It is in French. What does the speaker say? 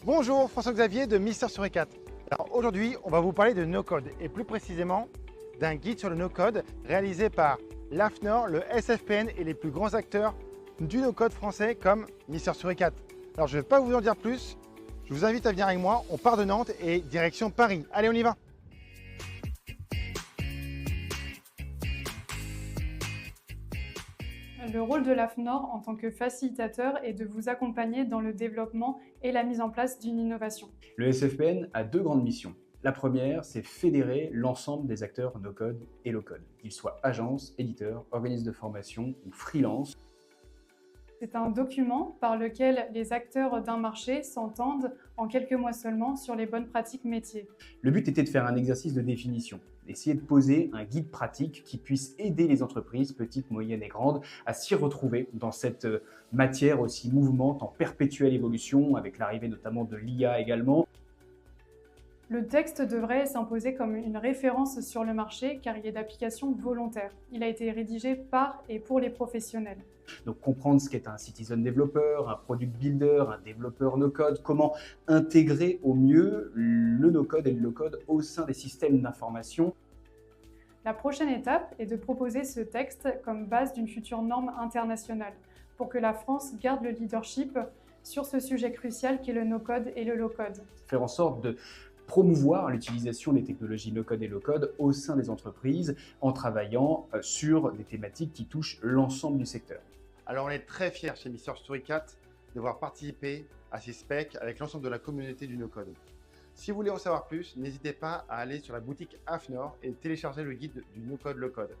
Bonjour, François-Xavier de Mister sur E4. Alors aujourd'hui, on va vous parler de no-code et plus précisément d'un guide sur le no-code réalisé par l'AFNOR, le SFPN et les plus grands acteurs du no-code français comme Mister sur E4. Alors je ne vais pas vous en dire plus, je vous invite à venir avec moi, on part de Nantes et direction Paris. Allez, on y va! Le rôle de l'AFNOR en tant que facilitateur est de vous accompagner dans le développement et la mise en place d'une innovation. Le SFPN a deux grandes missions. La première, c'est fédérer l'ensemble des acteurs no-code et low-code, qu'ils soient agences, éditeurs, organismes de formation ou freelance. C'est un document par lequel les acteurs d'un marché s'entendent en quelques mois seulement sur les bonnes pratiques métiers. Le but était de faire un exercice de définition, d'essayer de poser un guide pratique qui puisse aider les entreprises, petites, moyennes et grandes, à s'y retrouver dans cette matière aussi mouvante, en perpétuelle évolution, avec l'arrivée notamment de l'IA également. Le texte devrait s'imposer comme une référence sur le marché car il est d'application volontaire. Il a été rédigé par et pour les professionnels. Donc comprendre ce qu'est un citizen developer, un product builder, un développeur no-code, comment intégrer au mieux le no-code et le low-code au sein des systèmes d'information. La prochaine étape est de proposer ce texte comme base d'une future norme internationale pour que la France garde le leadership sur ce sujet crucial qu'est le no-code et le low-code. Faire en sorte de promouvoir l'utilisation des technologies no-code et low-code au sein des entreprises en travaillant sur des thématiques qui touchent l'ensemble du secteur. Alors on est très fiers chez Mister Story 4 de voir participer à ces specs avec l'ensemble de la communauté du no-code. Si vous voulez en savoir plus, n'hésitez pas à aller sur la boutique AFNOR et télécharger le guide du no-code low-code.